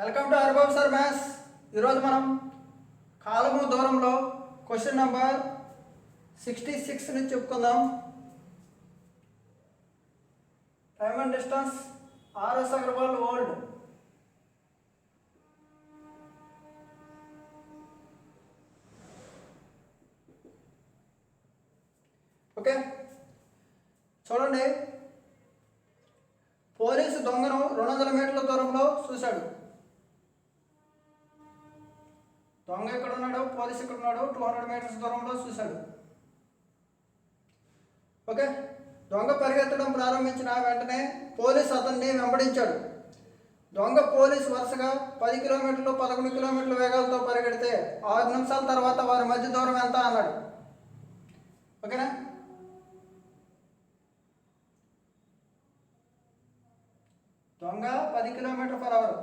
Welcome to Haribabu sir maths. ఈరోజు మనం కాలము దూరంలో క్వశ్చన్ నెంబర్ 66 నుంచి చెప్పుకుందాం. Time and distance RS Agarwal old. Okay, చూడండి. పోలీసు దొంగను 200 మీటర్ల దూరంలో చూశాడు. దొంగ ఎక్కడ ఉన్నాడు, పోలీసు ఎక్కడ ఉన్నాడు, 200 మీటర్స్ దూరంలో చూశాడు. ఓకే, దొంగ పరిగెత్తడం ప్రారంభించిన వెంటనే పోలీసు అతన్ని వెంబడించాడు. దొంగ పోలీసు వరుసగా 10 కిలోమీటర్లు 11 కిలోమీటర్ల వేగాలతో పరిగెడితే 6 నిమిషాల తర్వాత వారి మధ్య దూరం ఎంత అన్నాడు. ఓకేనా? దొంగ 10 kilometre per hour,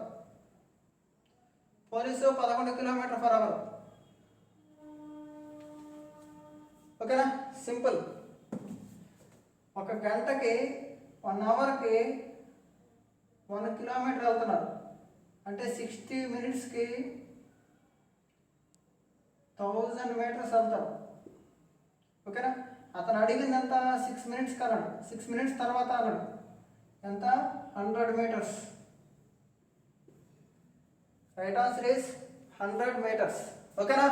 police 11 kilometre per hour. ఓకేనా? సింపుల్. ఒక గంటకి 1 అవర్కి 1 కిలోమీటర్ వెళ్తున్నారు అంటే 60 మినిట్స్కి 1000 మీటర్స్ వెళ్తారు. ఓకేనా? అతను అడిగింది ఎంత? 6 మినిట్స్కి అన్నాడు. 6 మినిట్స్ తర్వాత అన్నాడు ఎంత? 100 metres. Right answer is 100 metres. ఓకేనా?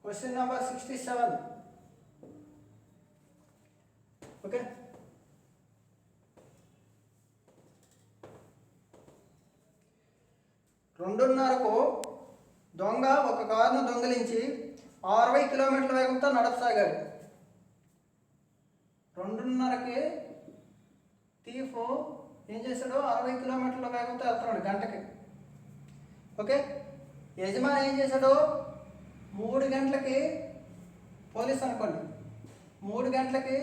Question number 67. ఓకే, 2:30కు దొంగ ఒక కారును దొంగిలించి 60 కిలోమీటర్ల వేగంతో నడపసాగాడు. 2:30కి థీఫ్ ఏం చేశాడు? 60 కిలోమీటర్ల వేగంతో వెళ్తున్నాడు గంటకి. ఓకే, యజమాని ఏం చేశాడు? 3 గంటలకి, పోలీస్ అనుకోండి, 3 గంటలకి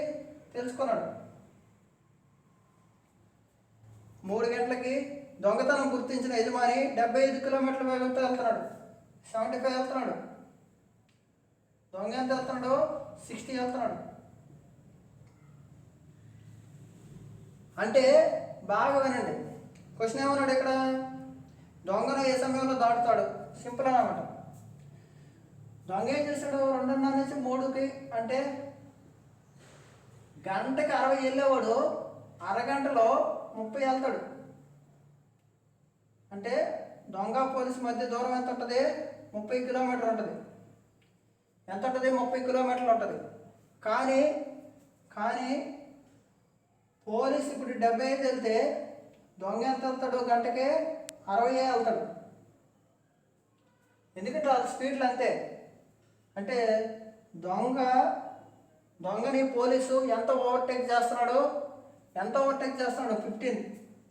తెలుసుకున్నాడు. 3 గంటలకి దొంగతనం గుర్తించిన యజమాని 75 కిలోమీటర్ల వేగంతో వెళ్తున్నాడు. 75 వెళ్తున్నాడు. దొంగ ఎంత వెళ్తున్నాడు? 60 వెళ్తున్నాడు. అంటే బాగా వినండి. క్వశ్చన్ ఏమన్నాడు ఇక్కడ? దొంగను ఏ సమయంలో దాటుతాడు? సింపుల్ అన్నమాట. దొంగ ఏం చేశాడు? 2:30 నుంచి 3కి అంటే గంటకి 60 వెళ్ళేవాడు అరగంటలో 30 వెళ్తాడు. అంటే దొంగ పోలీసు మధ్య దూరం ఎంత ఉంటుంది? 30 కిలోమీటర్లు ఉంటుంది. ఎంత ఉంటుంది? 30 కిలోమీటర్లు ఉంటుంది. కానీ పోలీసు ఇప్పుడు 75 వెళ్తే దొంగ ఎంత వెళ్తాడు? గంటకి 60 వెళ్తాడు. ఎందుకంటే వాళ్ళ స్పీడ్లు అంతే. అంటే దొంగని పోలీసు ఎంత ఓవర్టేక్ చేస్తున్నాడు? 15.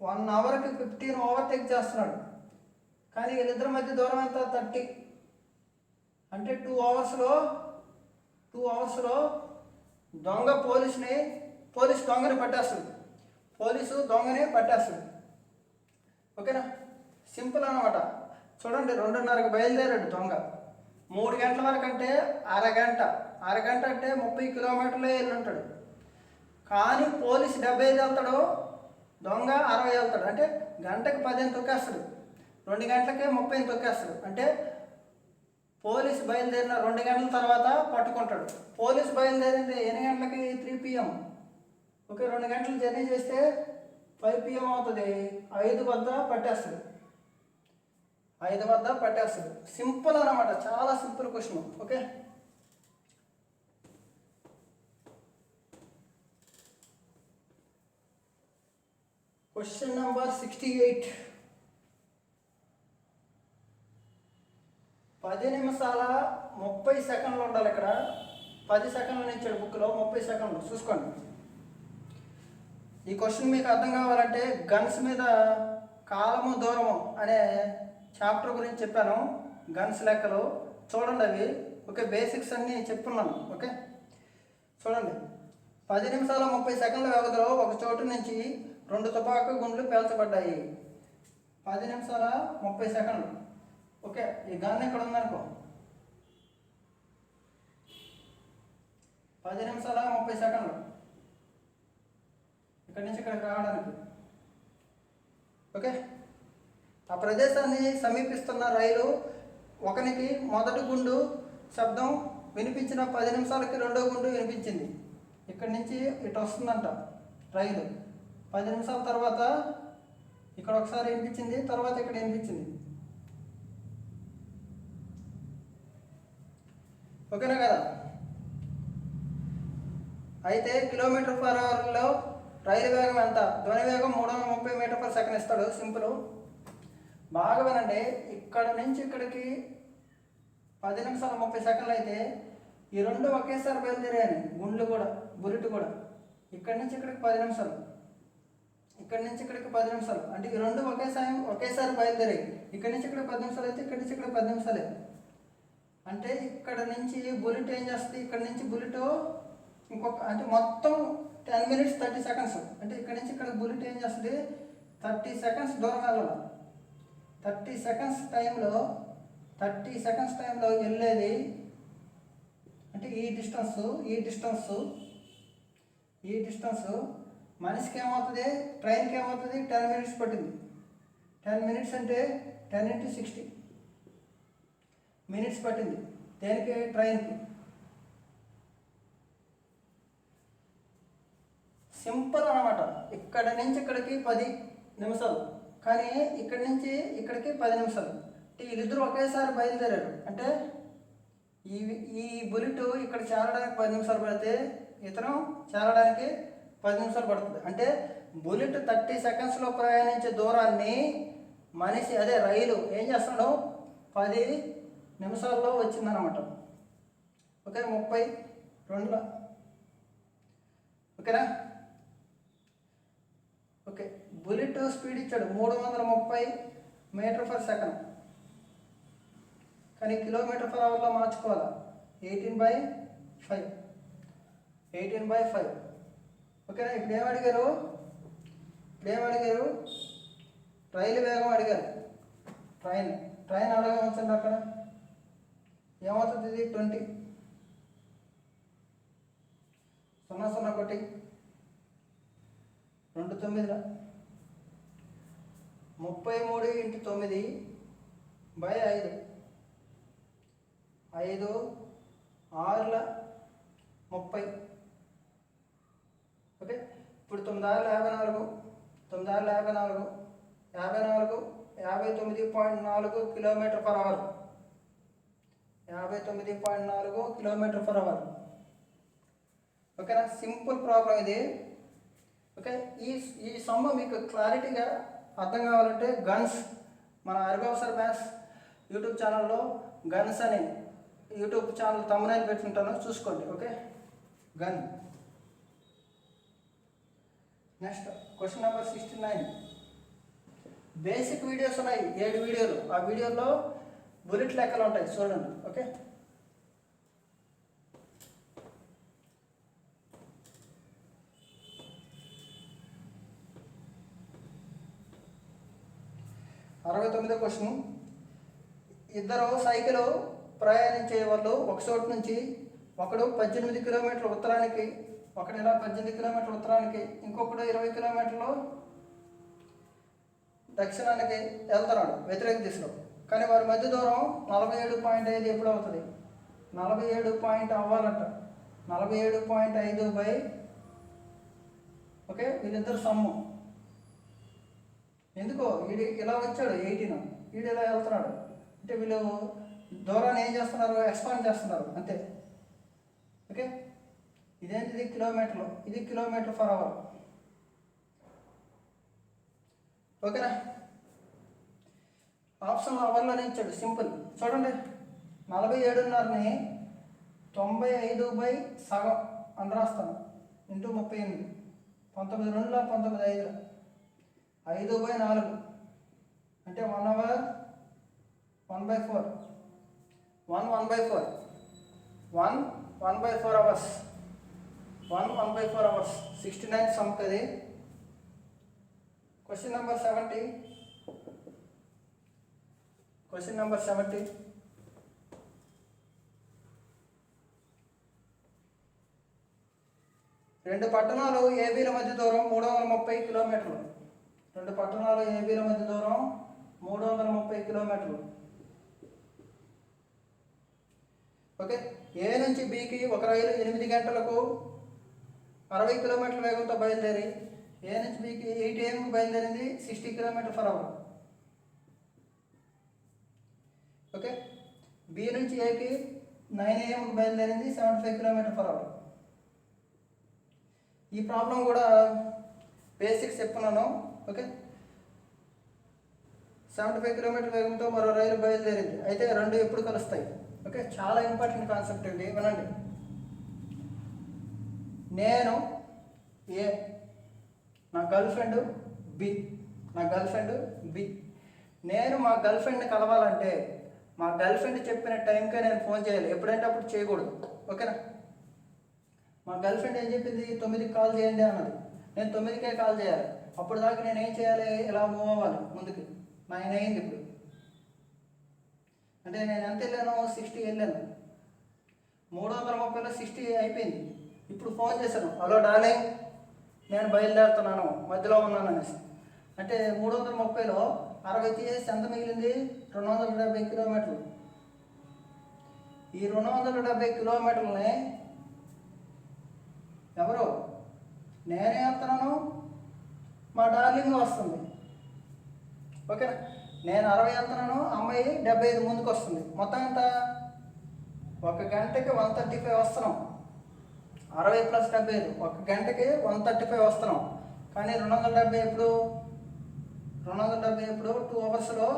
1 అవర్కి 15 ఓవర్టేక్ చేస్తున్నాడు. కానీ వీళ్ళిద్దరి మధ్య దూరం ఎంత? 30. అంటే 2 అవర్స్లో దొంగ పోలీసు దొంగని పట్టేస్తుంది. పోలీసు దొంగని పట్టేస్తుంది. ఓకేనా? సింపుల్ అన్నమాట. చూడండి, 2:30కి బయలుదేరాడు దొంగ. 3 గంటల వరకు అంటే అరగంట అంటే 30 కిలోమీటర్లే వెళ్ళి ఉంటాడు. కానీ పోలీసు 75 వెళ్తాడు, దొంగ 60 వెళ్తాడు. అంటే గంటకి 10 తొక్కేస్తాడు. 2 గంటలకే 30 తొక్కేస్తాడు. అంటే పోలీసు బయలుదేరిన 2 గంటల తర్వాత పట్టుకుంటాడు. పోలీసు బయలుదేరింది ఎన్ని గంటలకి? 3 PM. ఓకే, 2 గంటలు జర్నీ చేస్తే 5 PM అవుతుంది. 5 వద్ద పట్టేస్తాడు. సింపుల్ అన్నమాట. చాలా simple question. Okay, question number 68. 10 నిమిషాల 30 సెకండ్లు ఉండాలి ఇక్కడ. 10 సెకండ్ల నుంచి బుక్లో 30 సెకండ్లు చూసుకోండి. ఈ క్వశ్చన్ మీకు అర్థం కావాలంటే గన్స్ మీద కాలము దూరము అనే చాప్టర్ గురించి చెప్పాను. గన్స్ లెక్కలు చూడండి అవి. ఓకే, బేసిక్స్ అన్నీ చెప్పున్నాను. ఓకే, చూడండి. 10 నిమిషాల 30 సెకండ్ల వ్యవధిలో ఒక చోటు నుంచి 2 తుపాకు గుండ్లు పేల్చబడ్డాయి. 10 నిమిషాల 30 సెకండ్లు. ఓకే, ఈ గన్ ఇక్కడ ఉందనుకో. 10 నిమిషాల 30 సెకండ్లు. ఇక్కడి నుంచి ఇక్కడికి రావడానికి. ఓకే, ఆ ప్రదేశాన్ని సమీపిస్తున్న రైలు ఒకనికి మొదటి గుండు శబ్దం వినిపించిన 10 నిమిషాలకి రెండో గుండు వినిపించింది. ఇక్కడి నుంచి ఇటు వస్తుందంట రైలు. 10 నిమిషాల తర్వాత ఇక్కడ ఒకసారి వినిపించింది, తర్వాత ఇక్కడ వినిపించింది. ఓకేనా కదా? అయితే km/hలో రైలు వేగం ఎంత? ధ్వని వేగం 330 మీటర్/సెకండ్ ఇస్తాడు. సింపుల్. బాగా వినండి. ఇక్కడ నుంచి ఇక్కడికి 10 నిమిషాల 30 సెకండ్లు అయితే ఈ రెండు ఒకేసారి బయలుదేరాయని. గుండ్లు కూడా, బుల్లెట్ కూడా. ఇక్కడి నుంచి ఇక్కడికి 10 నిమిషాలు, ఇక్కడి నుంచి ఇక్కడికి 10 నిమిషాలు. అంటే ఈ రెండు ఒకేసారి బయలుదేరాయి. ఇక్కడి నుంచి ఇక్కడికి 10 నిమిషాలు అయితే ఇక్కడి నుంచి ఇక్కడికి 10 నిమిషాలే. అంటే ఇక్కడ నుంచి బుల్లెట్ ఏం చేస్తుంది? ఇక్కడ నుంచి బుల్లెట్ ఇంకొక అంటే మొత్తం 10 మినిట్స్ 30 సెకండ్స్. అంటే ఇక్కడ నుంచి ఇక్కడ బుల్లెట్ ఏం చేస్తుంది? 30 సెకండ్స్ దూరం వెళ్ళాలి. 30 సెకండ్స్ టైంలో వెళ్ళేది అంటే ఈ డిస్టెన్స్ మనిషికి ఏమవుతుంది? ట్రైన్కి ఏమవుతుంది? 10 మినిట్స్ పట్టింది. 10 మినిట్స్ అంటే 10 × 60 మినిట్స్ పట్టింది. దేనికి? ట్రైన్కి. సింపుల్ అన్నమాట. ఇక్కడ నుంచి ఇక్కడికి 10 నిమిషాలు, కానీ ఇక్కడి నుంచి ఇక్కడికి 10 నిమిషాలు. అంటే వీళ్ళిద్దరూ ఒకేసారి బయలుదేరారు. అంటే ఈ బుల్లెట్ ఇక్కడ చేరడానికి 10 నిమిషాలు పడితే ఇతను చేరడానికి 10 నిమిషాలు పడుతుంది. అంటే బుల్లెట్ 30 సెకండ్స్లో ప్రయాణించే దూరాన్ని మనిషి అదే రైలు ఏం చేస్తున్నాడు? 10 నిమిషాల్లో వచ్చిందన్నమాట. ఓకే, 32. ఓకేనా? ఓకే, బుల్లెట్ స్పీడ్ ఇచ్చాడు 330 మీటర్/సెకండ్, కానీ km/hలో మార్చుకోవాలా. 18/5. ఓకేనా? ఇప్పుడు ఏమడిగారు? రైలు వేగం అడిగారు. ట్రైన్ అడగవచ్చండి. అక్కడ ఏమవుతుంది? ఇది 20 0 1 2 9 33 × 9/5 5 6 30. ఓకే, ఇప్పుడు 9 6 54 59.4 km/h. 59.4 km/h. ఓకేనా? సింపుల్ ప్రాబ్లం ఇది. ఓకే, ఈ సమ్మ మీకు క్లారిటీగా అర్థం కావాలంటే గన్స్ మన అగ్రికల్చర్ మ్యాథ్స్ యూట్యూబ్ ఛానల్లో గన్స్ అని యూట్యూబ్ ఛానల్ తమ్మునైల్ పెట్టుకుంటాను, చూసుకోండి. Okay, gun. Next question number 69. Basic videos ఉన్నాయి 7 వీడియోలు. ఆ వీడియోలో బుల్లెట్ లెక్కలు ఉంటాయి, చూడండి. Okay, question. ఇద్దరు సైకిల్ ప్రయాణించే వాళ్ళు ఒక చోటు నుంచి ఒకడు 18 కిలోమీటర్ల ఉత్తరానికి, ఒకడు ఇలా 18 కిలోమీటర్ల ఉత్తరానికి, ఇంకొకడు 20 కిలోమీటర్లు దక్షిణానికి వెళ్తున్నాడు వ్యతిరేక దిశలో. కానీ వారి మధ్య దూరం 47.5 ఎప్పుడు అవుతుంది? 47 అవ్వాలంట. 47.5 ఓకే, వీళ్ళిద్దరు సమ్ము. ఎందుకో వీడు ఇలా వచ్చాడు 18, వీడు ఇలా వెళ్తున్నాడు. అంటే వీళ్ళు దూరాన్ని ఏం చేస్తున్నారు? ఎక్స్పాండ్ చేస్తున్నారు, అంతే. ఓకే, ఇదేంటిది? కిలోమీటర్లు. ఇది km/h. ఓకేనా? ఆప్షన్ అవర్లోనే ఇచ్చాడు. సింపుల్. చూడండి, 47.5ని 95/సగం అని రాస్తాను. ఇంటూ 38. 19 19/5 5/4 అంటే 1 అవర్ 1/4. 1/4 1/4 అవర్స్. 1/4 అవర్స్. 69 సమ్ముతుంది. Question number 70. రెండు పట్టణాలు ఏబీల మధ్య దూరం 330 కిలోమీటర్లు. రెండు పట్టణాలు ఏబీల మధ్య దూరం 330 కిలోమీటర్లు. ఓకే. ఏ నుంచి బికి ఒక రైలు 8 గంటలకు 60 కిలోమీటర్ల వేగంతో బయలుదేరి ఏ నుంచి బికి 8 AM బయలుదేరింది 60 km/h. ఓకే. బి నుంచి ఏకి 9 AM బయలుదేరింది 75 km/h. ఈ ప్రాబ్లం కూడా బేసిక్స్ చెప్పున్నాను. ఓకే. 75 km వేగంతో మరో రైలు బయలుదేరింది. అయితే రెండు ఎప్పుడు కలుస్తాయి? ఓకే, చాలా ఇంపార్టెంట్ కాన్సెప్ట్ అండి, వినండి. నేను ఏ, నా గర్ల్ ఫ్రెండ్ బి, నేను మా గర్ల్ ఫ్రెండ్ని కలవాలంటే మా గర్ల్ ఫ్రెండ్ చెప్పిన టైంకే నేను ఫోన్ చేయాలి, ఎప్పుడంటే అప్పుడు చేయకూడదు. ఓకేనా? మా గర్ల్ ఫ్రెండ్ ఏం చెప్పింది, 9కి కాల్ చేయండి అన్నది. నేను 9కే కాల్ చేయాలి. అప్పుడు దాకా నేను ఏం చేయాలి, ఇలా మూవ్ అవ్వాలి ముందుకి. 9 అయింది ఇప్పుడు. అంటే నేను ఎంత వెళ్ళాను, 60 వెళ్ళాను. 330లో 60 అయిపోయింది. ఇప్పుడు ఫోన్ చేశాను, హలో డార్లింగ్, నేను బయలుదేరుతున్నాను, మధ్యలో ఉన్నాను అనేసి. అంటే 330లో 60 తీసేసి ఎంత మిగిలింది, 270 కిలోమీటర్లు. ఈ 270 కిలోమీటర్లని ఎవరు, నేనే వెళ్తున్నాను, మా డార్లింగ్ వస్తుంది. ఓకేనా? నేను 60 వెళ్తున్నాను, అమ్మాయి 75 ముందుకు వస్తుంది. మొత్తం ఎంత, 1 గంటకి 135 వస్తున్నాం. 60 + 75, 1 గంటకి 135 వస్తున్నాం. కానీ 270 ఎప్పుడు, 2 అవర్స్లో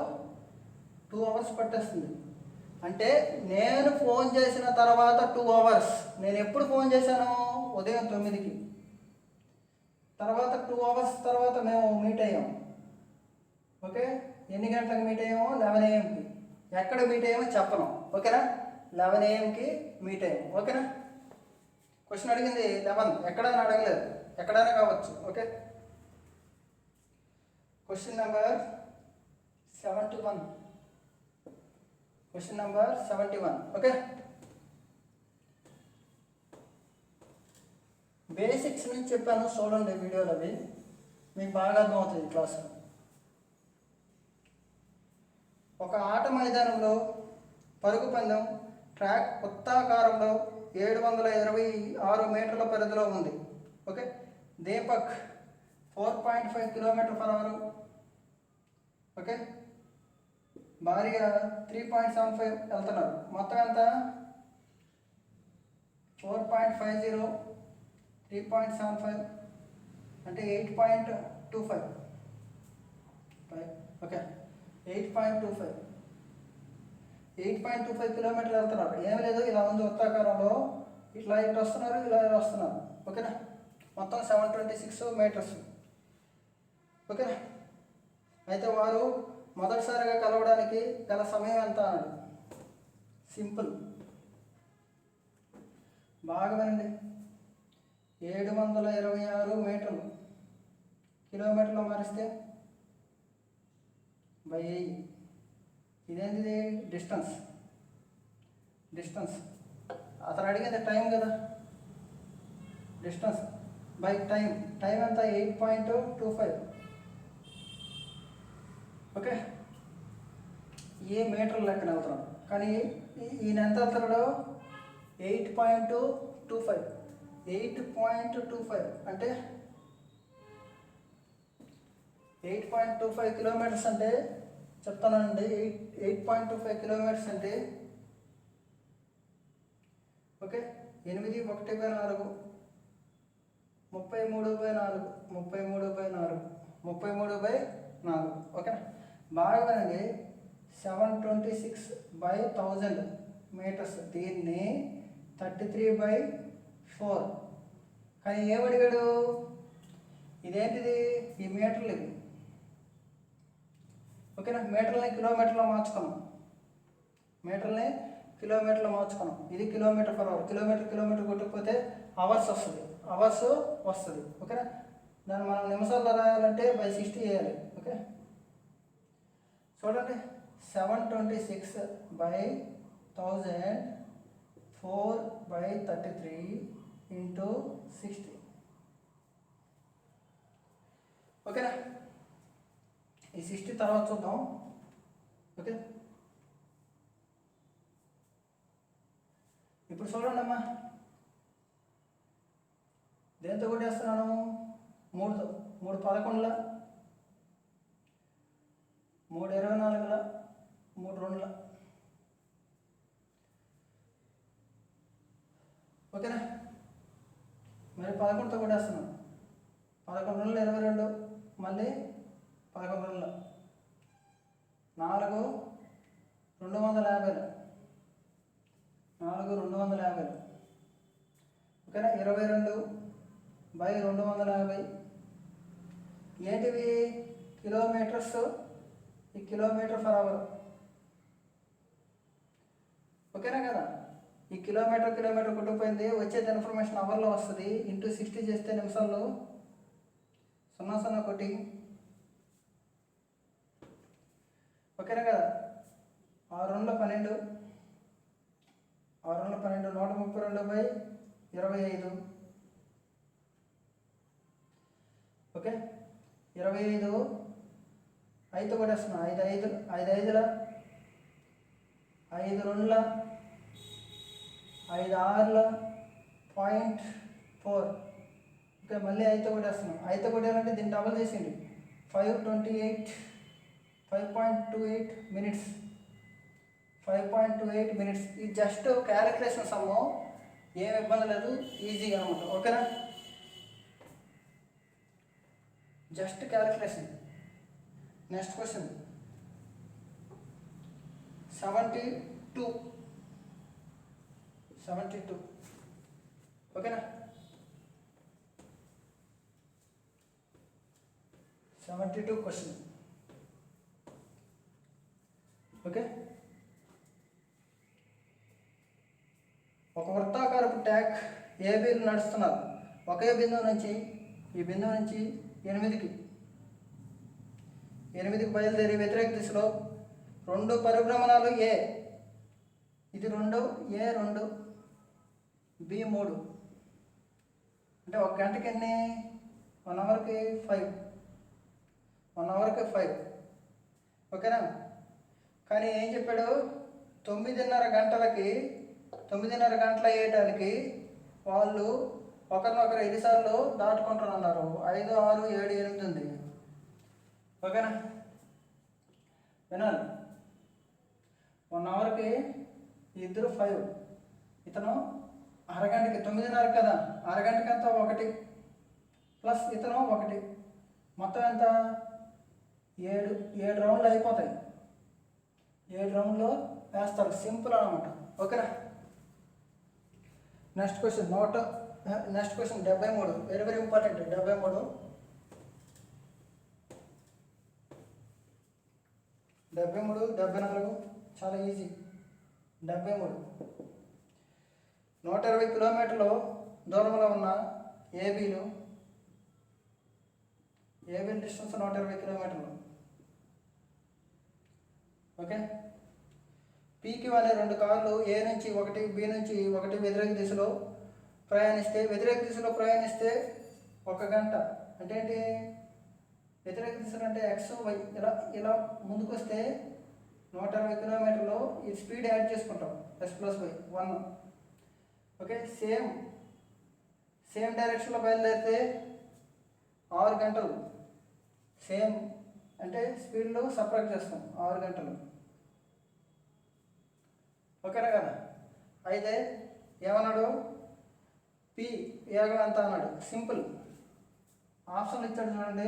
2 అవర్స్ పట్టేస్తుంది. అంటే నేను ఫోన్ చేసిన తర్వాత 2 అవర్స్. నేను ఎప్పుడు ఫోన్ చేశాను, ఉదయం 9కి. తర్వాత 2 అవర్స్ తర్వాత మేము మీట్ అయ్యాం. ఓకే. ఎన్ని గంటలకు మీట్ అయ్యామో, 11 AMకి. ఎక్కడ మీట్ అయ్యామో చెప్పను. ఓకేనా? 11 AMకి మీట్ అయ్యాము. ఓకేనా? క్వశ్చన్ అడిగింది 11, ఎక్కడైనా అడగలేదు, ఎక్కడైనా కావచ్చు. Okay. Question number 71. Question number 71. Okay. Basics నుంచి చెప్పాను, చూడండి వీడియోలు, అవి మీకు బాగా అర్థమవుతుంది క్లాస్. ఒక ఆట మైదానంలో పరుగు పందెం ట్రాక్ వృత్తాకారంలో 726 మీటర్ల పరిధిలో ఉంది. ఓకే. దీపక్ 4.5 km/h. ఓకే. భార్య 3.75 వెళ్తున్నారు. మొత్తం ఎంత, 4.50, 3.75 అంటే 8.25. ఓకే, 8.25 కిలోమీటర్లు వెళ్తున్నారు. ఏమి లేదు, ఇలా ఉంది వృత్తాకారంలో, ఇట్లా ఇటు వస్తున్నారు, ఇలా వస్తున్నారు. ఓకేనా? మొత్తం 726 మీటర్స్. ఓకేనా? అయితే వారు మొదటిసారిగా కలవడానికి గల సమయం ఎంత అన్నది. సింపుల్, బాగా వినండి. 726 మీటర్లు కిలోమీటర్లు మారిస్తే బై 8. ఇదేంటిది, డిస్టెన్స్. అతను అడిగేది టైం కదా, డిస్టెన్స్ బై టైం. టైం ఎంత, 8.25. ఓకే. ఏ మీటర్లు లెక్కన వెళ్తున్నాడు, కానీ ఈయన ఎంత వెళ్తున్నాడు, 8.25. 8.25 అంటే 8.25 కిలోమీటర్స్ అంటే చెప్తానండి. 8.25 కిలోమీటర్స్ అంటే ఓకే, 8/1/4, 33/4, 33/4. ఓకే, బాగా వినండి. 726/1000 మీటర్స్. దీన్ని 33/4. కానీ ఏమడిగాడు, ఇదేంటిది, ఈ మీటర్లు ఇవి. ఓకేనా? మీటర్లని కిలోమీటర్లో మార్చుకున్నాం. ఇది km/h. కిలోమీటర్ కొట్టుకుపోతే అవర్స్ వస్తుంది. ఓకేనా? దాన్ని మనం నిమిషాల్లో రాయాలంటే బై 60 వేయాలి. ఓకే, చూడండి. 726/1000 4/33 × 60. తర్వాత చూద్దాం. ఓకే, ఇప్పుడు చూడండి అమ్మా, దేంతో కొట్టేస్తున్నాను? 3తో. 3 11ల, 3 24ల, 3 2ల. ఓకేనా? మరి 11తో కొట్టేస్తున్నాను. 11 2 22, మళ్ళీ 11 2 4 250, 4 250. ఓకేనా? 22/250. ఏంటివి? కిలోమీటర్స్. ఈ km/h. ఓకేనా కదా? ఈ కిలోమీటర్ కొట్టుకుపోయింది, వచ్చేది ఇన్ఫర్మేషన్ అవర్లో వస్తుంది. ఇంటూ 60 చేస్తే నిమిషాల్లో 0 ఓకేనా కదా? 6 2 12, 6 2 12, 132/25. ఓకే, 25 5తో కొట్టేస్తున్నా. 5 5 5 5ల, 5 2ల, 5 6ల, 0.4. ఓకే, మళ్ళీ 5తో కొట్టేస్తున్నాం. 5తో కొట్టాలంటే దీన్ని డబల్ చేసింది. 5:28, 5.28 మినిట్స్. 5.28 మినిట్స్. ఇది జస్ట్ క్యాలిక్యులేషన్ సమ్ము, ఏం ఇబ్బంది లేదు, ఈజీగా అనమాట. ఓకేనా? Just calculation. Next question 72. ఓకేనా? 72 క్వశ్చన్. ఓకే, ఒక వృత్తాకారపు ట్యాగ్ ఏబీలు నడుస్తున్నారు. ఒకే బిందువు నుంచి, ఈ బిందువు నుంచి 8కి బయలుదేరి వ్యతిరేక దిశలో 2 పరిభ్రమణాలు ఏ. ఇది 2, A2, B3. అంటే 1 గంటకి ఎన్ని? 1 అవర్కి 5. 1 అవర్కి 5. ఓకేనా? కానీ ఏం చెప్పాడు? 9:30 గంటల వేయటానికి వాళ్ళు ఒకరినొకరు ఎన్నిసార్లు దాటుకుంటారన్నారు? 5 6 7 8 ఉంది. ఓకేనా? వినాలి. 1 అవర్కి ఇద్దరు 5. ఇతను అరగంటకి 9:30 కదా, అరగంటకి ఎంత? 1 ప్లస్ ఇతను 1. మొత్తం ఎంత? 7 రౌండ్లు అయిపోతాయి. 7 రౌండ్లు వేస్తారు. సింపుల్ అనమాట. ఓకేనా? Next question 73. Very very important. 73 74 చాలా ఈజీ. 73 120 కిలోమీటర్లు దూరంలో ఉన్న ఏబీలు డిస్టెన్స్ 120 కిలోమీటర్లు. ఓకే, పీకి అనే 2 కార్లు ఏ నుంచి 1, బి నుంచి 1 వ్యతిరేక దిశలో ప్రయాణిస్తే 1 గంట. అంటే ఏంటి? వ్యతిరేక దిశలో అంటే ఎక్స్ వై, ఇలా ముందుకు వస్తే 120 కిలోమీటర్లు. ఈ స్పీడ్ యాడ్ చేసుకుంటాం, S+Y 1. ఓకే, సేమ్ డైరెక్షన్లో బయలుదేరితే 6 గంటలు. సేమ్ అంటే స్పీడ్లో సపరేట్ చేస్తాం, 6 గంటలు. ఓకేనా కదా? అయితే ఏమన్నాడు? పి వేగం ఎంత అన్నాడు? సింపుల్. ఆప్షన్లు ఇచ్చాడు చూడండి.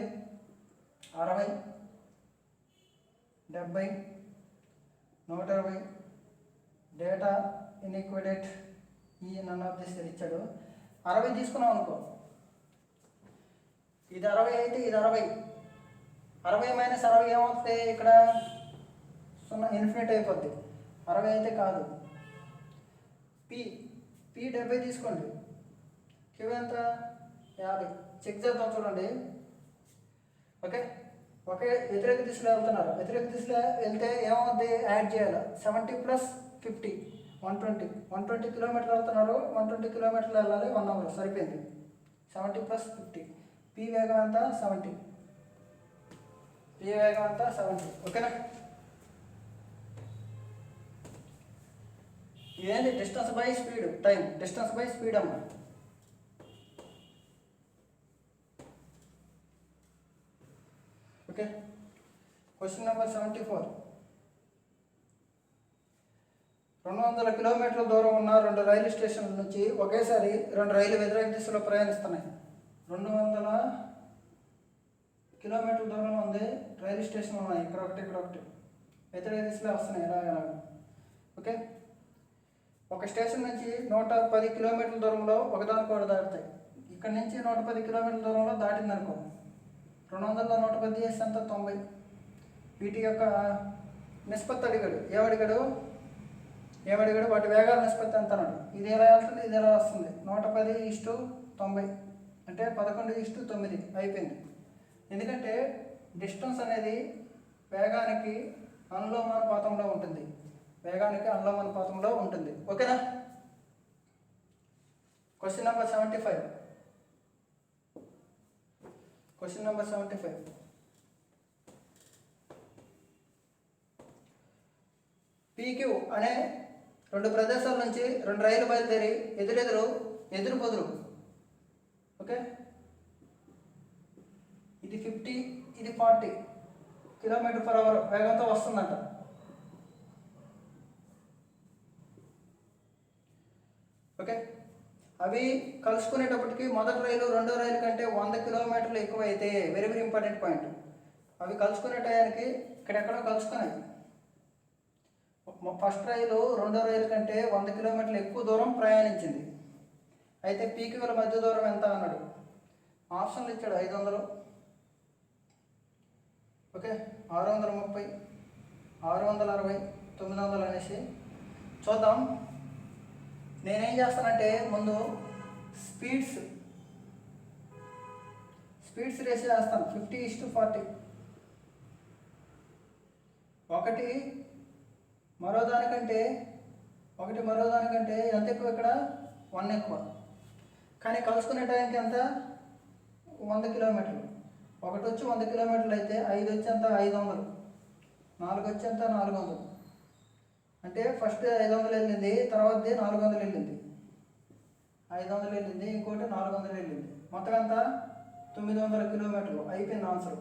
60, 70, 120. డేటా ఇన్ఈక్విడేట్ ఈ నన్ ఆఫ్ దిస్ ఇచ్చాడు. 60 తీసుకున్నాం అనుకో, ఇది 60 అయితే ఇది 60. 60 - 60 ఏమవుతుంది? ఇక్కడ 0 ఇన్ఫినిట్ అయిపోద్ది. 60 అయితే కాదు. పి 70 తీసుకోండి. క్యూ ఎంత? 50. చెక్ చేద్దాం చూడండి. ఓకే, ఒకే వ్యతిరేక దిశలో వెళ్తున్నారు. వ్యతిరేక దిశలో వెళ్తే ఏమవుద్ది? యాడ్ చేయాలి. 70 + 50 120. 120 కిలోమీటర్లు వెళ్తున్నారు. 120 కిలోమీటర్లు వెళ్ళాలి. 1 అవర్ సరిపోయింది. 70 + 50. పి వేగం ఎంత? 70. పీ వేగం అంతా 70. ఓకేనా? ఇదేంటి distance by speed, time distance by speed అమ్మా. Okay, question number 74. 200 కిలోమీటర్ల దూరం ఉన్న 2 రైలు స్టేషన్ల నుంచి ఒకేసారి 2 రైలు వ్యతిరేక దిశలో ప్రయాణిస్తున్నాయి. 200 కిలోమీటర్ల దూరంలో ఉంది రైలు స్టేషన్ ఉన్నాయి, ఇక్కడ ఒకటి ఇక్కడ ఒకటి, వ్యతిరేక దిశలో వస్తున్నాయి ఎలాగ. ఓకే, ఒక స్టేషన్ నుంచి 110 కిలోమీటర్ల దూరంలో ఒకదానికొకటి దాటుతాయి. ఇక్కడ నుంచి 110 కిలోమీటర్ల దూరంలో దాటిందనుకో, 200లో 110 చేస్తే అంత 90. వీటి యొక్క నిష్పత్తి అడిగాడు. ఏమడిగాడు వాటి వేగాల నిష్పత్తి ఎంత అన్నాడు. ఇది ఎలా వెళ్తుంది, ఇది ఎలా వస్తుంది. 110:90 అంటే 11:9 అయిపోయింది. ఎందుకంటే డిస్టెన్స్ అనేది వేగానికి అనులోమానుపాతంలో ఉంటుంది. ఓకేనా? Question number 75. పీక్యూ అనే 2 ప్రదేశాల నుంచి 2 రైలు బయలుదేరి ఎదురు పొదురు. ఓకే, ఇది 50, ఇది 40 km/h వేగంతో వస్తుందంట. ఓకే, అవి కలుసుకునేటప్పటికి మొదటి రైలు రెండో రైలు కంటే 100 కిలోమీటర్లు ఎక్కువ అయితే, వెరీ వెరీ ఇంపార్టెంట్ పాయింట్. అవి కలుసుకునే టయానికి ఇక్కడెక్కడో కలుసుకున్నాయి. ఫస్ట్ రైలు రెండో రైలు కంటే 100 కిలోమీటర్లు ఎక్కువ దూరం ప్రయాణించింది. అయితే పీక్యూల మధ్య దూరం ఎంత అన్నాడు. ఆప్షన్లు ఇచ్చాడు. 500, ఓకే, 630, 660, 900 అనేసి. చూద్దాం. నేనేం చేస్తానంటే ముందు స్పీడ్స్ రేస్ చేస్తాను. 50:40. ఒకటి మరో దానికంటే ఎంత ఎక్కువ, ఇక్కడ 1 ఎక్కువ. కానీ కలుసుకునే టైంకి ఎంత, 100 కిలోమీటర్లు. ఒకటి వచ్చి 100 కిలోమీటర్లు అయితే 5 వచ్చి ఎంత, 500. 4 వచ్చి ఎంత, 400. అంటే ఫస్ట్ 500 వెళ్ళింది, తర్వాతది 400 వెళ్ళింది. 500 వెళ్ళింది, ఇంకోటి 400 వెళ్ళింది. మొత్తం ఎంత, 900 కిలోమీటర్లు. అయిపోయింది ఆన్సర్.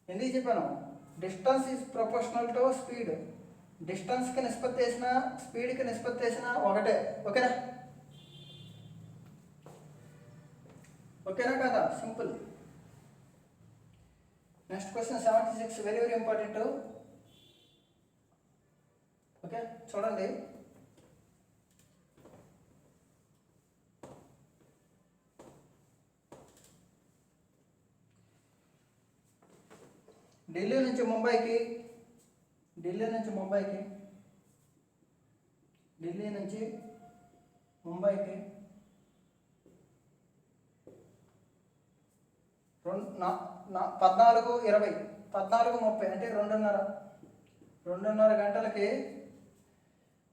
ఎందుకు చెప్పాను, distance is proportional to speed. డిస్టెన్స్కి నిష్పత్తి వేసిన, స్పీడ్కి నిష్పత్తి వేసిన ఒకటే. ఓకేనా కదా, simple. Next question 76, very very important. Okay, చూడండి. ఢిల్లీ నుంచి ముంబైకి 14:20, 14:30 అంటే 2:30 గంటలకి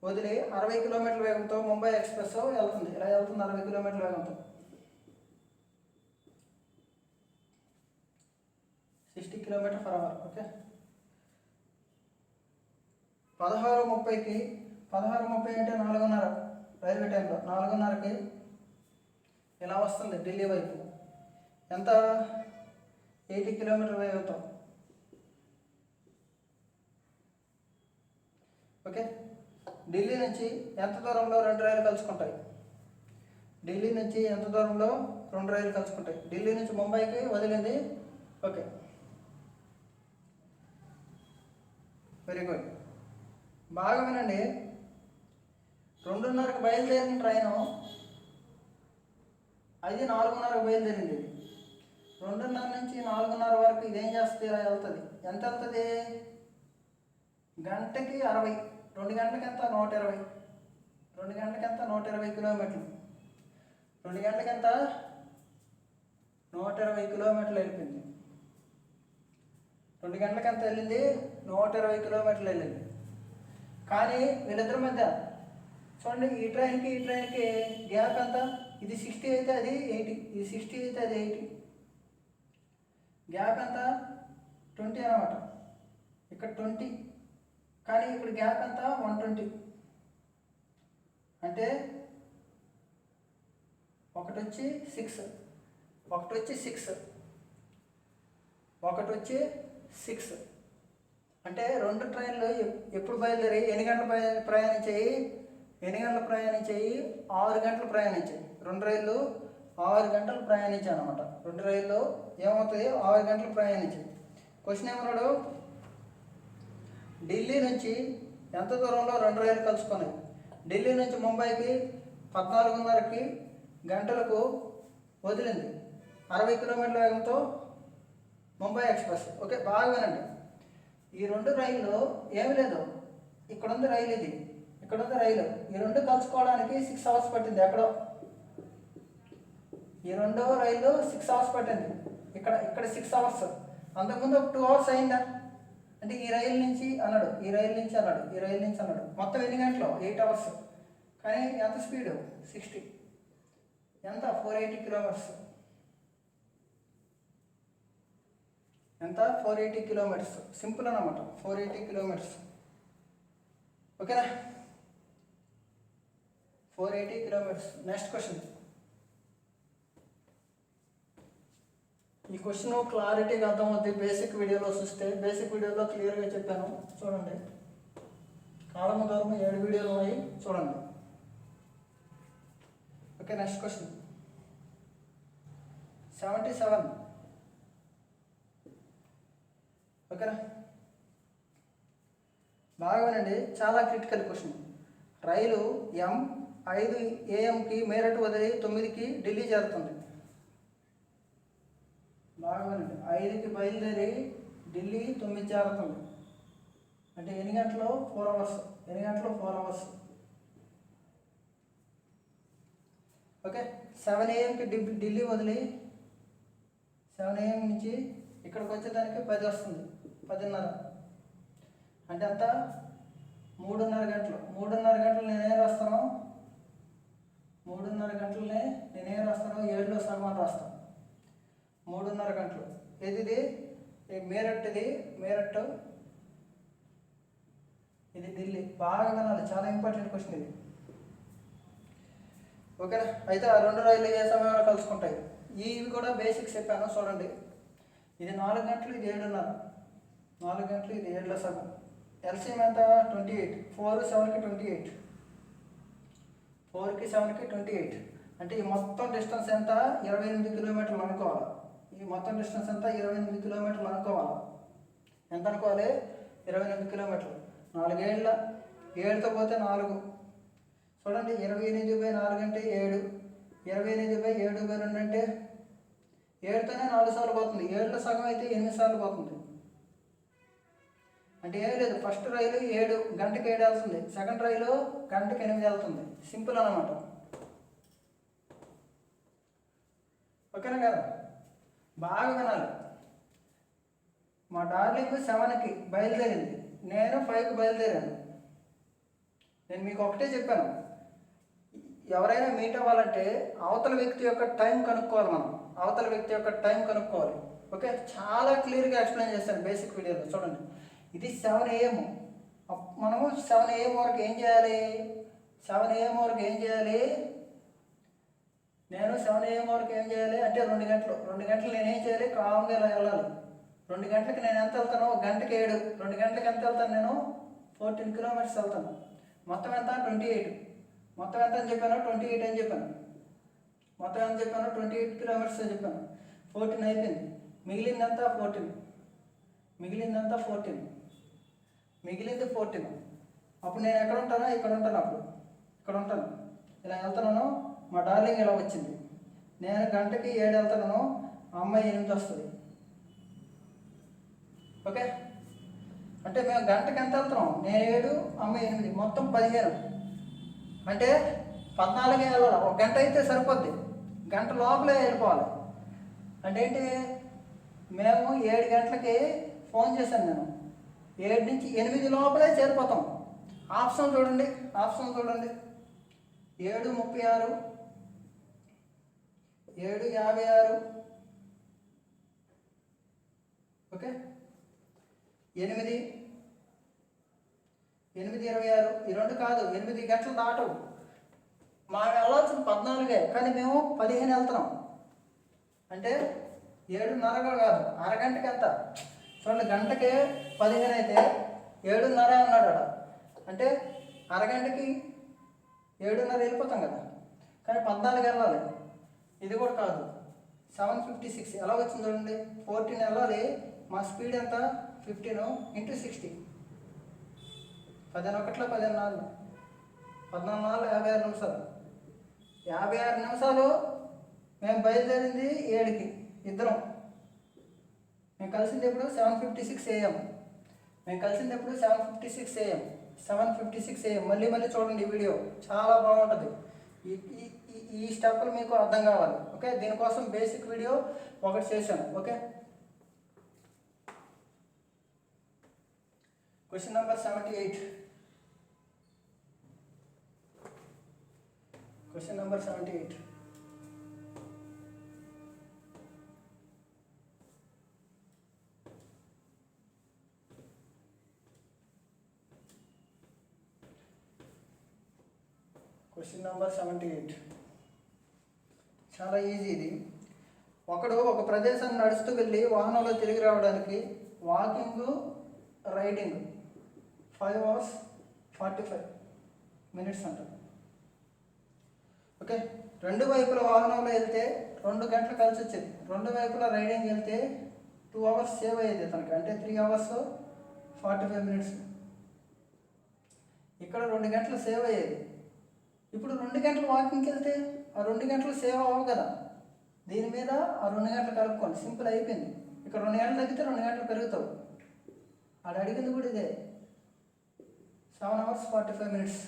వదిలి 60 కిలోమీటర్ల వేగంతో ముంబై ఎక్స్ప్రెస్ వెళ్తుంది. ఇలా వెళ్తుంది 60 కిలోమీటర్ల వేగంతో, 60 km/h. ఓకే, 16:30 అంటే 4:30 రైల్వే టైంలో 4:30కి ఇలా వస్తుంది ఢిల్లీ వైపు. ఎంత, 80 కిలోమీటర్ల వేగంతో. ఓకే, ఢిల్లీ నుంచి ఎంత దూరంలో 2 రైలు కలుసుకుంటాయి. ఢిల్లీ నుంచి ముంబైకి వదిలింది. Okay, very good. బాగా వినండి. 2:30కి బయలుదేరిన ట్రైను, అది 4:30కి బయలుదేరింది. 2:30 నుంచి 4:30 వరకు ఇదేం చేస్తుంది, ఇలా వెళ్తుంది. ఎంత వెళ్తుంది, గంటకి 60. 2 గంటలకి ఎంత, 120. 2 గంటలకి ఎంత, 120 కిలోమీటర్లు. 2 గంటలకి ఎంత, 120 కిలోమీటర్లు వెళ్ళిపోయింది. 2 గంటలకి ఎంత వెళ్ళింది, 120 కిలోమీటర్లు వెళ్ళింది. కానీ వీళ్ళిద్దరి మధ్య చూడండి, ఈ ట్రైన్కి గ్యాప్ ఎంత, ఇది 60 అయితే అది 80, ఇది 60 అయితే అది 80. గ్యాప్ ఎంత 20 అనమాట, ఇక్కడ 20, కానీ ఇక్కడ గ్యాప్ ఎంత 120. అంటే ఒకటి వచ్చి 6, ఒకటి వచ్చి 6, ఒకటి వచ్చి 6. అంటే 2 ట్రైన్లు ఎప్పుడు బయలుదేరి ఎన్ని గంటలు ప్రయాణించాయి? 6 గంటలు ప్రయాణించాయి. 2 రైళ్ళు 6 గంటలు ప్రయాణించాయి అనమాట. 2 రైళ్ళు ఏమవుతుంది? 6 గంటలు ప్రయాణించాయి. క్వశ్చన్ ఏమన్నాడు? ఢిల్లీ నుంచి ఎంత దూరంలో 2 రైళ్ళు కలుసుకున్నాయి? ఢిల్లీ నుంచి ముంబైకి 14:30 గంటలకు వదిలింది. 60 కిలోమీటర్ల వేగంతో ముంబై ఎక్స్ప్రెస్. ఓకే, బాగా వినండి. ఈ 2 రైళ్ళు ఏమి లేదు, ఇక్కడ ఉంది రైలు, ఇది ఇక్కడ ఉంది రైలు. ఈ 2 కలుసుకోవడానికి 6 అవర్స్ పట్టింది. ఎక్కడో ఈ 2 రైళ్ళు 6 అవర్స్ పట్టింది. ఇక్కడ 6 అవర్స్. అంతకుముందు ఒక 2 అవర్స్ అయిందా? అంటే ఈ రైలు నుంచి అన్నాడు, ఈ రైలు నుంచి అన్నాడు, ఈ రైలు నుంచి అన్నాడు. మొత్తం ఎన్ని గంటలు? 8 అవర్స్. కానీ ఎంత స్పీడు? 60. ఎంత? 480 కిలోమీటర్స్. ఎంత? 480 కిలోమీటర్స్. సింపుల్ అన్నమాట, 480 కిలోమీటర్స్. ఓకేనా? 480 కిలోమీటర్స్. Next question. ఈ క్వశ్చన్ క్లారిటీగా అర్థమవుతుంది బేసిక్ వీడియోలో చూస్తే. బేసిక్ వీడియోలో క్లియర్గా చెప్పాను, చూడండి. కాలము దూరం 7 వీడియోలు ఉన్నాయి, చూడండి. Okay, next question. 77. ఓకేనా? బాగా వినండి, చాలా critical question. Rail M5 AM Meerut వదిలి 9కి ఢిల్లీ చేరుతుంది. బాగా వినండి, 5కి బయలుదేరి ఢిల్లీ 9 చేరుతుంది. అంటే ఎన్ని గంటలు? 4 అవర్స్. ఎన్ని గంటలు? 4 అవర్స్. ఓకే, 7 AM ఢిల్లీ వదిలి 7 AM నుంచి ఇక్కడికి వచ్చేదానికి 10 వస్తుంది, 10:30. అంటే అంత 3:30 గంటలు. 3:30 గంటలు నేనేం రాస్తాను? 3:30 గంటలనే నేనేం రాస్తాను? 7లో సగం రాస్తాను. 3:30 గంటలు. ఇది మేరట్, ఇది మేరట్, ఇది ఢిల్లీ. బాగా వినాలి, చాలా ఇంపార్టెంట్ క్వశ్చన్ ఇది. ఓకేనా? అయితే ఆ 2 రైళ్ళు ఏ సమయంలో కలుసుకుంటాయి? ఇవి కూడా బేసిక్స్ చెప్పాను, చూడండి. ఇది 4 గంటలు, ఇది 7:30. 4 గంటలు, ఇది 7లో సగం. ఎల్సిఎం ఎంత? 28. 4, 7కి 28. 4కి 7కి 28. అంటే ఈ మొత్తం డిస్టెన్స్ ఎంత? 28 కిలోమీటర్లు అనుకోవాలి. ఈ మొత్తం డిస్టెన్స్ ఎంత? 28 కిలోమీటర్లు అనుకోవాలి. ఎంత అనుకోవాలి? 28 కిలోమీటర్లు. 4 ఏళ్ళ 7తో పోతే 4. చూడండి, 28/4 అంటే 7. 28/7/2 అంటే 7తోనే 4 సార్లు పోతుంది. 7లో సగం అయితే 8 సార్లు పోతుంది. అంటే ఏం లేదు, ఫస్ట్ రైలు 7 గంటకి 7 వెళ్తుంది, సెకండ్ రైలు గంటకి 8 వెళ్తుంది. సింపుల్ అన్నమాట. ఓకేనా కదా? బాగా వినాలి. మా డార్లింగ్ 7కి బయలుదేరింది, నేను 5కి బయలుదేరాను. నేను మీకు ఒకటే చెప్పాను, ఎవరైనా మీట్ అవ్వాలంటే అవతల వ్యక్తి యొక్క టైం కనుక్కోవాలి. మనం అవతల వ్యక్తి యొక్క టైం కనుక్కోవాలి. ఓకే, చాలా క్లియర్గా ఎక్స్ప్లెయిన్ చేస్తాను బేసిక్ వీడియోలో. చూడండి, ఇది 7 AM. మనము 7 AM వరకు ఏం చేయాలి? 7 AM వరకు ఏం చేయాలి? నేను 7 AM వరకు ఏం చేయాలి అంటే 2 గంటలు. 2 గంటలు నేనేం చేయాలి? కామ్గా ఇలా వెళ్ళాలి. 2 గంటలకి నేను ఎంత వెళ్తాను? గంటకి 7. 2 గంటలకి ఎంత వెళ్తాను? నేను 14 కిలోమీటర్స్ వెళ్తాను. మొత్తం ఎంత? 28. మొత్తం ఎంత అని చెప్పాను? 28 అని చెప్పాను. మొత్తం ఎంత చెప్పాను? 28 కిలోమీటర్స్ అని చెప్పాను. 14 అయిపోయింది. మిగిలిందంతా 14. మిగిలిందంతా 14. మిగిలింది 14. అప్పుడు నేను ఎక్కడ ఉంటానో ఇక్కడ ఉంటాను. అప్పుడు ఇక్కడ ఉంటాను, ఇలా వెళ్తున్నాను. మా డార్లింగ్ ఇలా వచ్చింది. నేను గంటకి 7 వెళ్తున్నాను, అమ్మాయి 8 వస్తుంది. ఓకే, అంటే మేము గంటకి ఎంత వెళ్తున్నాం? నేను 7, అమ్మాయి 8, మొత్తం 15. అంటే 14 వెళ్ళాలి. 1 గంట అయితే సరిపోద్ది, గంట లోపలే వెళ్ళిపోవాలి. అంటే ఏంటి? మేము 7 గంటలకి ఫోన్ చేశాను. నేను 7 నుంచి 8 లోపలే చేరిపోతాం. ఆప్షన్ చూడండి, ఆప్షన్ చూడండి. 7:36, 7:56, 8, 8:26 ఈ రెండు కాదు, 8 గంటలు దాటవు. మా వెళ్ళాల్సిన 14 కానీ మేము 15 వెళ్తున్నాం. అంటే 7:30 కాదు, అరగంటకి ఎంత చూడండి. గంటకి 15 అయితే 7:30 అన్నాడు అక్కడ. అంటే అరగంటకి 7:30 వెళ్ళిపోతాం కదా, కానీ 14 వెళ్ళాలి. ఇది కూడా కాదు, 7:56 ఎలా వచ్చింది చూడండి. 14 వెళ్ళాలి, మా స్పీడ్ ఎంత 15 × 60, 15 ఒకట్లో 15 నాలుగు 14 నాలుగు 56 నిమిషాలు. 56 నిమిషాలు మేము బయలుదేరింది 7కి ఇద్దరం. మేము కలిసింది ఎప్పుడు 7:56 AM. మేము కలిసింది ఎప్పుడు 7:56 AM. 7:56 AM. మళ్ళీ చూడండి ఈ వీడియో, చాలా బాగుంటుంది. ఈ స్టెప్పులు మీకు అర్థం కావాలి. ఓకే, దీనికోసం బేసిక్ వీడియో ఒకటి చేశాను. Okay, question number 78. Question number 78. Question number 78 చాలా ఈజీ. ఇది ఒకడు ఒక ప్రదేశాన్ని నడుస్తూ వెళ్ళి వాహనంలో తిరిగి రావడానికి వాకింగ్ రైడింగ్ 5 hours 45 minutes అంటారు. ఓకే, రెండు వైపుల వాహనంలో వెళ్తే 2 గంటలు కలిసి వచ్చేది. రెండు వైపుల రైడింగ్ వెళ్తే 2 hours సేవ్ అయ్యేది తనకి, అంటే 3 hours 45 minutes. ఇక్కడ 2 గంటలు సేవ్ అయ్యేది. ఇప్పుడు 2 గంటలు వాకింగ్కి వెళ్తే ఆ 2 గంటలు సేవ్ అవ్వవు కదా. దీని మీద ఆ 2 గంటలు కలుపుకోండి, సింపుల్ అయిపోయింది. ఇక్కడ 2 గంటలు తగ్గితే 2 గంటలు పెరుగుతావు. ఆడ అడిగింది కూడా ఇదే, 7 hours 45 minutes.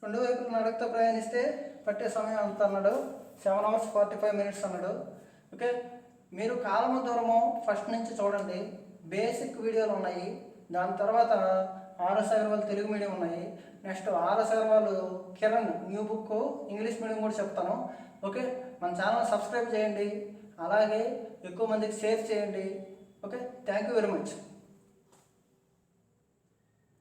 రెండు వైపులు నడకతో ప్రయాణిస్తే పట్టే సమయం అంత అన్నాడు, 7 hours 45 minutes అన్నాడు. ఓకే, మీరు కాలము దూరము ఫస్ట్ నుంచి చూడండి. బేసిక్ వీడియోలు ఉన్నాయి. దాని తర్వాత ఆర్ఎస్ అగర్వాల్ తెలుగు మీడియం ఉన్నాయి. Next RS Agarwal Kiran new book English medium కూడా చెప్తాను. ఓకే, మన ఛానల్ సబ్స్క్రైబ్ చేయండి, అలాగే ఎక్కువ మందికి షేర్ చేయండి. Okay, thank you very much.